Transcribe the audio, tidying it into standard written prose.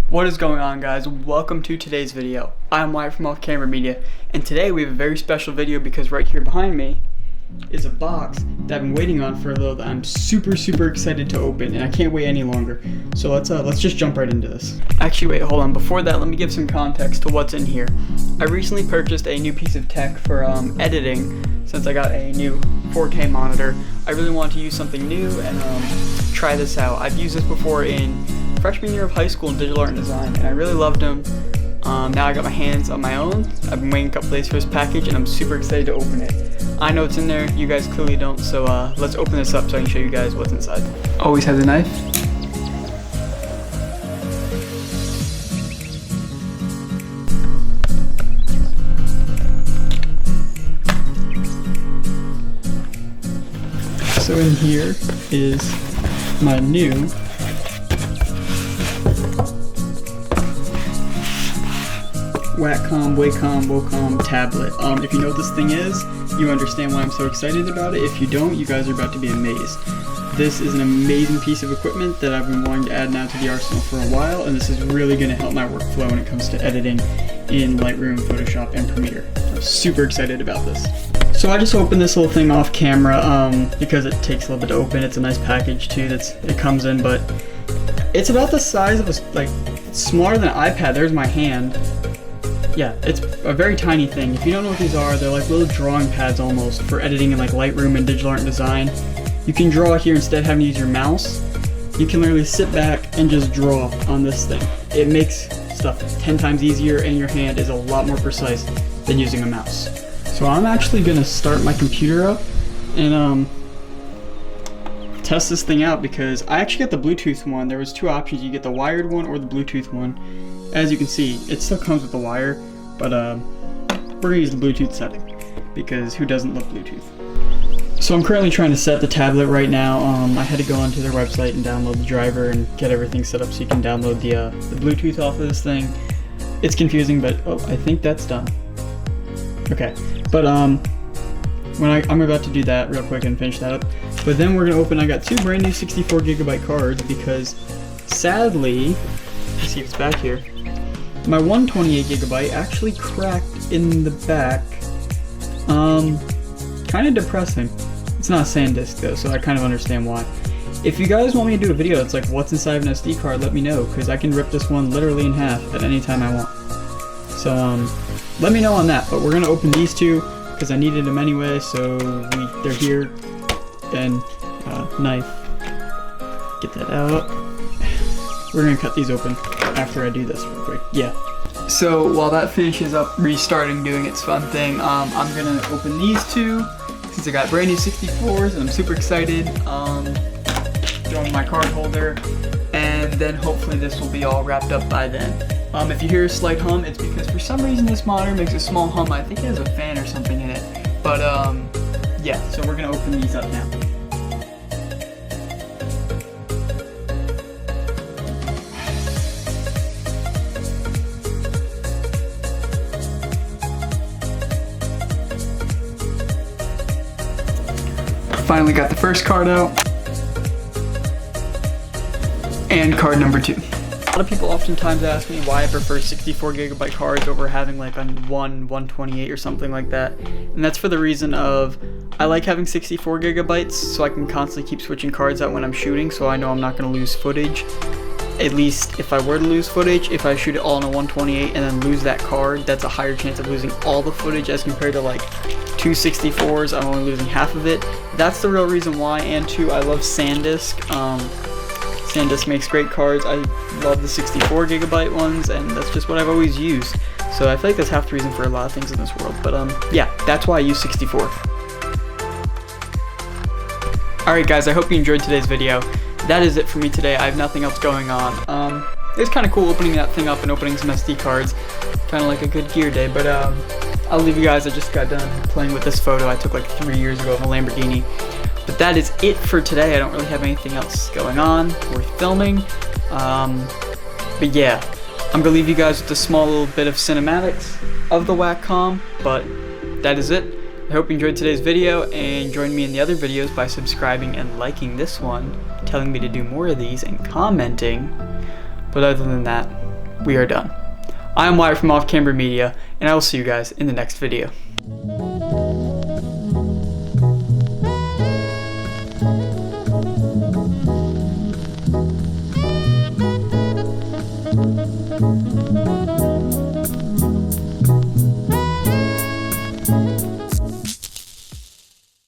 What is going on, guys? Welcome to today's video. I'm Wyatt from Camber Media, and today we have a very special video because right here behind me is a box that I've been waiting on for a little that I'm super excited to open, and I can't wait any longer. So let's just jump right into this. Actually, wait, hold on. Before that, let me give some context to what's in here. I recently purchased a new piece of tech for editing since I got a new 4K monitor. I really want to use something new and try this out. I've used this before in freshman year of high school in digital art and design, and I really loved them. Now I got my hands on my own. I've been waiting a couple days for this package, and I'm super excited to open it. I know it's in there, you guys clearly don't, so let's open this up so I can show you guys what's inside. Always have the knife. So in here is my new Wacom tablet. If you know what this thing is, you understand why I'm so excited about it. If you don't, you guys are about to be amazed. This is an amazing piece of equipment that I've been wanting to add now to the arsenal for a while, and this is really going to help my workflow when it comes to editing in Lightroom, Photoshop, and Premiere. I'm super excited about this. So I just opened this little thing off camera because it takes a little bit to open. It's a nice package too it comes in, but it's about the size of smaller than an iPad. There's my hand. Yeah, it's a very tiny thing. If you don't know what these are, they're like little drawing pads almost for editing in like Lightroom and digital art and design. You can draw here instead of having to use your mouse. You can literally sit back and just draw on this thing. It makes stuff 10 times easier, and your hand is a lot more precise than using a mouse. So I'm actually gonna start my computer up and test this thing out, because I actually got the Bluetooth one. There was two options. You get the wired one or the Bluetooth one. As you can see, it still comes with the wire, but we're gonna use the Bluetooth setting because who doesn't love Bluetooth? So I'm currently trying to set the tablet right now. I had to go onto their website and download the driver and get everything set up so you can download the Bluetooth off of this thing. It's confusing, but I think that's done. Okay, but I'm about to do that real quick and finish that up. But then we're gonna open. I got two brand new 64 gigabyte cards because sadly, let's see if it's back here. My 128 gigabyte actually cracked in the back. Kind of depressing. It's not a SanDisk though, so I kind of understand why. If you guys want me to do a video that's like what's inside of an SD card, let me know, because I can rip this one literally in half at any time I want. So let me know on that. But we're gonna open these two because I needed them anyway, so they're here. And knife. Get that out. We're gonna cut these open after I do this real quick. Yeah. So while that finishes up restarting doing its fun thing, I'm gonna open these two since I got brand new 64s and I'm super excited. Throw in my card holder, and then hopefully this will be all wrapped up by then. If you hear a slight hum, it's because for some reason this monitor makes a small hum. I think it has a fan or something in it. But yeah, so we're gonna open these up now. Finally got the first card out, and card number 2. A lot of people oftentimes ask me why I prefer 64 gigabyte cards over having like a 128 or something like that, and that's for the reason of I like having 64 gigabytes so I can constantly keep switching cards out when I'm shooting, so I know I'm not going to lose footage. At least if I were to lose footage, if I shoot it all on a 128 and then lose that card, that's a higher chance of losing all the footage as compared to like 264s, I'm only losing half of it. That's the real reason why, and two, I love SanDisk. SanDisk makes great cards. I love the 64 gigabyte ones, and that's just what I've always used. So I feel like that's half the reason for a lot of things in this world, but yeah, that's why I use 64. Alright guys, I hope you enjoyed today's video. That is it for me today. I have nothing else going on. It's kind of cool opening that thing up and opening some SD cards. Kind of like a good gear day, but I'll leave you guys. I just got done playing with this photo I took like 3 years ago of a Lamborghini. But that is it for today. I don't really have anything else going on worth filming. But yeah, I'm gonna leave you guys with a small little bit of cinematics of the Wacom, but that is it. I hope you enjoyed today's video, and join me in the other videos by subscribing and liking this one, telling me to do more of these, and commenting. But other than that, we are done. I am Wyatt from Camber Media, and I will see you guys in the next video.